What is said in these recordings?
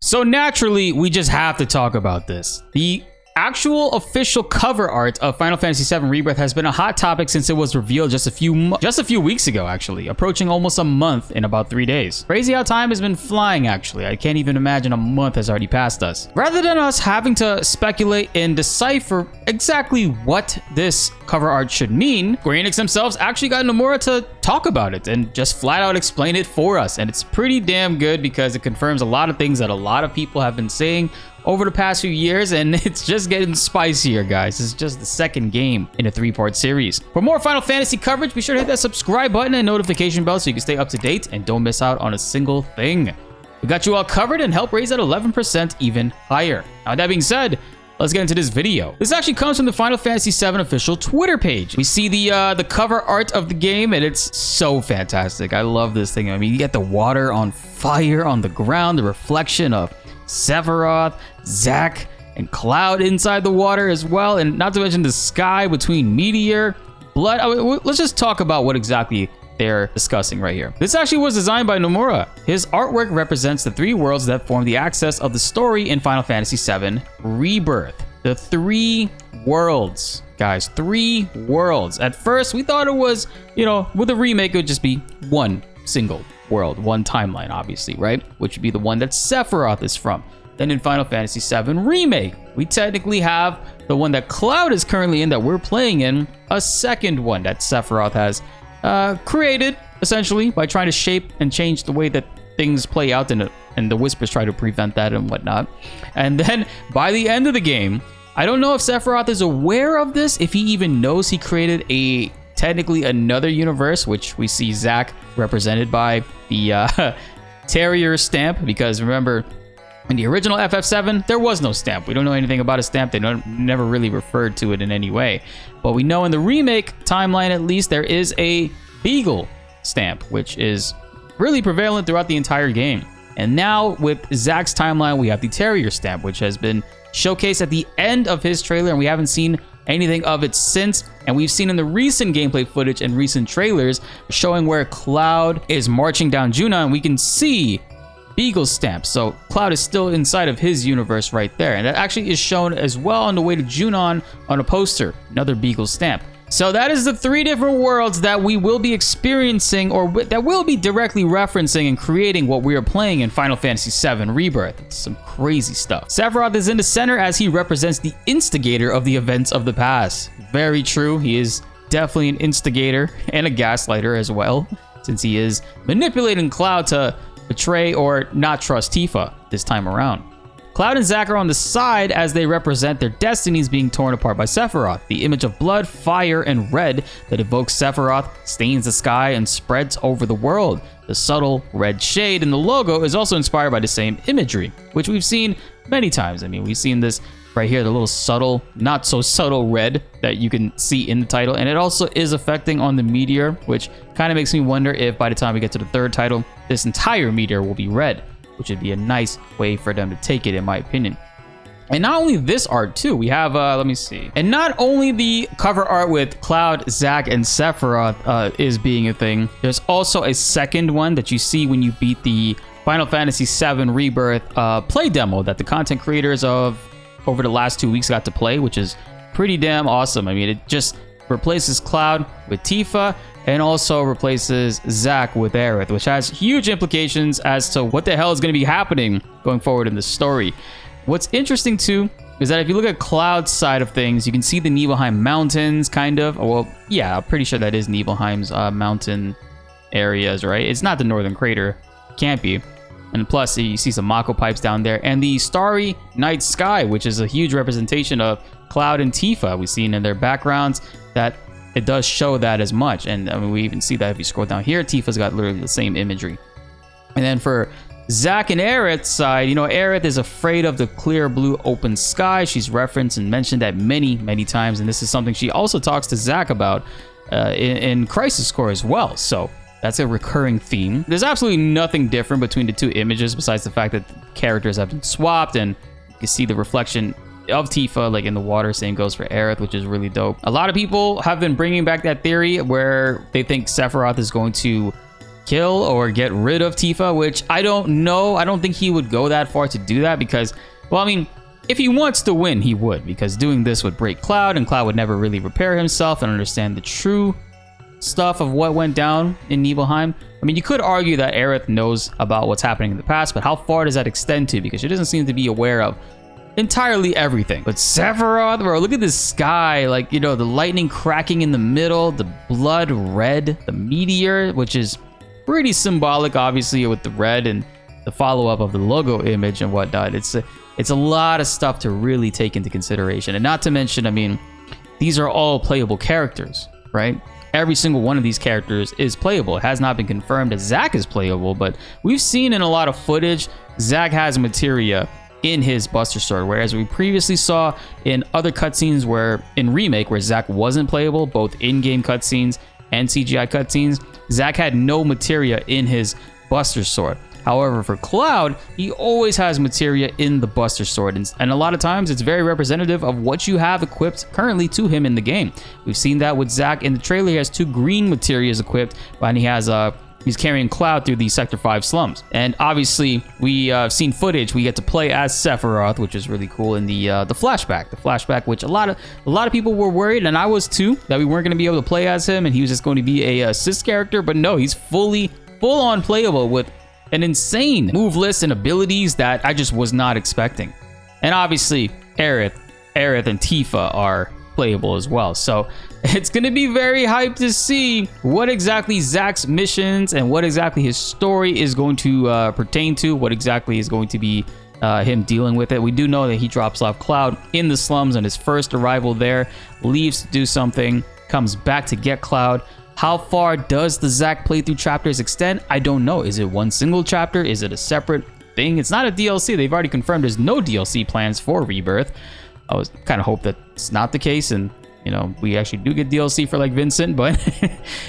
So naturally, we just have to talk about this. The actual official cover art of Final Fantasy VII Rebirth has been a hot topic since it was revealed just a few weeks ago, actually, approaching almost a month in about 3 days. Crazy how time has been flying, actually. I can't even imagine a month has already passed us. Rather than us having to speculate and decipher exactly what this cover art should mean, Square Enix themselves actually got Nomura to talk about it and just flat out explain it for us. And it's pretty damn good because it confirms a lot of things that a lot of people have been saying over the past few years, and it's just getting spicier, guys. This is just the second game in a 3-part series. For more Final Fantasy coverage, be sure to hit that subscribe button and notification bell so you can stay up to date and don't miss out on a single thing. We got you all covered and help raise that 11% even higher. Now, that being said, let's get into this video. This actually comes from the Final Fantasy VII official Twitter page. We see the cover art of the game, and it's so fantastic. I love this thing. I mean, you get the water on fire on the ground, the reflection of Sephiroth, Zack, and Cloud inside the water as well, and not to mention the sky between Meteor, Blood. Let's just talk about what exactly they're discussing right here. This actually was designed by Nomura. His artwork represents the 3 worlds that form the axis of the story in Final Fantasy VII Rebirth. The 3 worlds, guys, 3 worlds. At first, we thought it was, with a remake, it would just be one single world, one timeline, obviously, right? Which would be the one that Sephiroth is from. Then in Final Fantasy VII Remake, we technically have the one that Cloud is currently in, that we're playing in, a second one that Sephiroth has created, essentially, by trying to shape and change the way that things play out, and the Whispers try to prevent that and whatnot. And then by the end of the game, I don't know if Sephiroth is aware of this, if he even knows he created technically another universe, which we see Zack represented by the Terrier stamp, because remember, in the original FF7, there was no stamp. We don't know anything about a stamp. They never really referred to it in any way. But we know in the remake timeline, at least, there is a Beagle stamp, which is really prevalent throughout the entire game. And now with Zack's timeline, we have the Terrier stamp, which has been showcased at the end of his trailer, and we haven't seen anything of it since. And we've seen in the recent gameplay footage and recent trailers showing where Cloud is marching down Junon, and we can see Beagle stamp. So Cloud is still inside of his universe right there, and that actually is shown as well on the way to Junon on a poster, another Beagle stamp. So that is the 3 different worlds that we will be experiencing, or that will be directly referencing and creating what we are playing in Final Fantasy VII Rebirth. It's some crazy stuff. Sephiroth is in the center as he represents the instigator of the events of the past. Very true. He is definitely an instigator and a gaslighter as well, since he is manipulating Cloud to betray or not trust Tifa this time around. Cloud and Zack are on the side as they represent their destinies being torn apart by Sephiroth. The image of blood, fire, and red that evokes Sephiroth stains the sky and spreads over the world. The subtle red shade in the logo is also inspired by the same imagery, which we've seen many times. I mean, we've seen this right here, the little subtle, not so subtle red that you can see in the title. And it also is affecting on the meteor, which kind of makes me wonder if by the time we get to the 3rd title, this entire meteor will be red, which would be a nice way for them to take it, in my opinion. And not only this art too, we have, let me see. And not only the cover art with Cloud, Zack, and Sephiroth is being a thing, there's also a second one that you see when you beat the Final Fantasy VII Rebirth play demo that the content creators of over the last 2 weeks got to play, which is pretty damn awesome. I mean, it just replaces Cloud with Tifa and also replaces Zack with Aerith, which has huge implications as to what the hell is going to be happening going forward in the story. What's interesting too is that if you look at Cloud's side of things, you can see the Nibelheim Mountains, kind of. Well, yeah, I'm pretty sure that is Nibelheim's mountain areas, right? It's not the Northern Crater. Can't be. And plus, you see some Mako pipes down there. And the starry night sky, which is a huge representation of Cloud and Tifa. We've seen in their backgrounds that it does show that as much. And I mean, we even see that if you scroll down here, Tifa's got literally the same imagery. And then for Zack and Aerith's side, Aerith is afraid of the clear blue open sky. She's referenced and mentioned that many, many times. And this is something she also talks to Zack about in Crisis Core as well. So that's a recurring theme. There's absolutely nothing different between the 2 images besides the fact that the characters have been swapped, and you can see the reflection of Tifa like in the water. Same goes for Aerith, which is really dope. A lot of people have been bringing back that theory where they think Sephiroth is going to kill or get rid of Tifa, which I don't know. I don't think he would go that far to do that because, well, I mean, if he wants to win, he would, because doing this would break Cloud, and Cloud would never really repair himself and understand the true stuff of what went down in Nibelheim. I mean, you could argue that Aerith knows about what's happening in the past, but how far does that extend to? Because she doesn't seem to be aware of entirely everything. But Sephiroth, bro, look at this sky. Like, you know, the lightning cracking in the middle, the blood red, the meteor, which is pretty symbolic, obviously, with the red and the follow-up of the logo image and whatnot. It's a lot of stuff to really take into consideration. And not to mention, I mean, these are all playable characters, right? Every single one of these characters is playable. It has not been confirmed that Zack is playable, but we've seen in a lot of footage, Zack has materia in his Buster Sword, whereas we previously saw in other cutscenes where, in Remake, where Zack wasn't playable, both in-game cutscenes and CGI cutscenes, Zack had no materia in his Buster Sword. However, for Cloud, he always has materia in the Buster Sword, and a lot of times it's very representative of what you have equipped currently to him in the game. We've seen that with Zack in the trailer. He has 2 green materias equipped, and he has he's carrying Cloud through the Sector 5 slums. And obviously, we've seen footage. We get to play as Sephiroth, which is really cool in the flashback. The flashback, which a lot of people were worried, and I was too, that we weren't going to be able to play as him, and he was just going to be a assist character. But no, he's full-on playable with an insane move list and abilities that I just was not expecting. And obviously, Aerith and Tifa are playable as well. So it's going to be very hyped to see what exactly Zack's missions and what exactly his story is going to pertain to, what exactly is going to be him dealing with it. We do know that he drops off Cloud in the slums on his first arrival there, leaves to do something, comes back to get Cloud. How far does the Zack playthrough chapters extend? I don't know. Is it one single chapter? Is it a separate thing? It's not a DLC. They've already confirmed there's no DLC plans for Rebirth. I was kind of hope that it's not the case, and you know, we actually do get DLC for like Vincent, but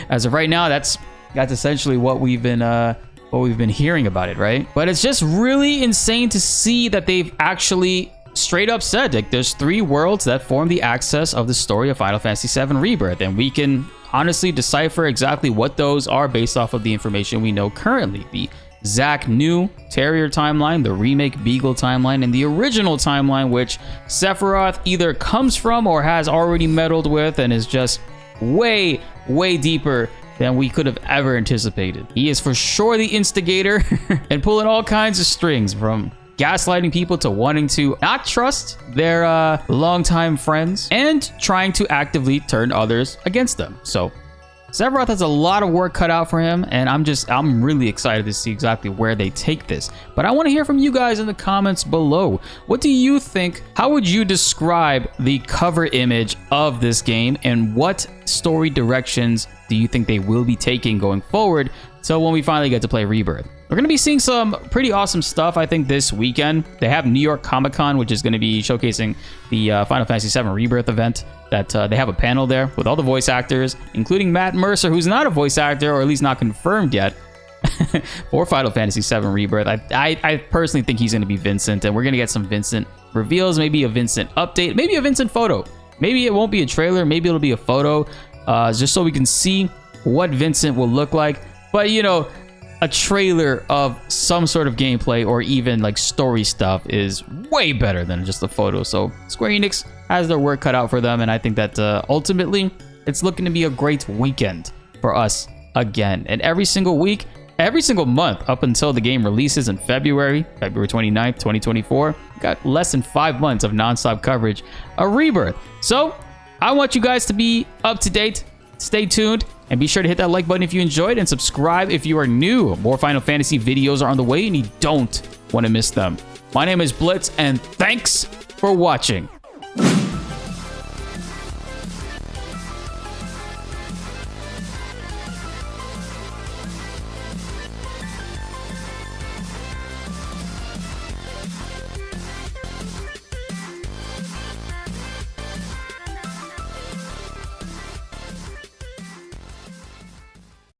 as of right now, that's essentially what we've been hearing about it, right? But it's just really insane to see that they've actually straight up said, like, there's 3 worlds that form the axis of the story of Final Fantasy VII Rebirth, and we can honestly decipher exactly what those are based off of the information we know currently. The Zack new Terrier timeline, the remake Beagle timeline, and the original timeline, which Sephiroth either comes from or has already meddled with and is just way deeper than we could have ever anticipated. He is for sure the instigator and pulling all kinds of strings, from gaslighting people to wanting to not trust their longtime friends and trying to actively turn others against them. So Sephiroth has a lot of work cut out for him, and I'm really excited to see exactly where they take this. But I want to hear from you guys in the comments below. What do you think? How would you describe the cover image of this game, and what story directions do you think they will be taking going forward? So when we finally get to play Rebirth, we're going to be seeing some pretty awesome stuff, I think, this weekend. They have New York Comic Con, which is going to be showcasing the Final Fantasy VII Rebirth event. That they have a panel there with all the voice actors, including Matt Mercer, who's not a voice actor, or at least not confirmed yet, for Final Fantasy VII Rebirth. I personally think he's going to be Vincent, and we're going to get some Vincent reveals, maybe a Vincent update, maybe a Vincent photo. Maybe it won't be a trailer, maybe it'll be a photo, just so we can see what Vincent will look like. But, you know, a trailer of some sort of gameplay or even like story stuff is way better than just a photo. So Square Enix has their work cut out for them, and I think that ultimately it's looking to be a great weekend for us again. And every single week, every single month up until the game releases in February 29th, 2024, got less than 5 months of nonstop coverage of Rebirth. So I want you guys to be up to date. Stay tuned, and be sure to hit that like button if you enjoyed, and subscribe if you are new. More Final Fantasy videos are on the way, and you don't want to miss them. My name is BltzZ, and thanks for watching.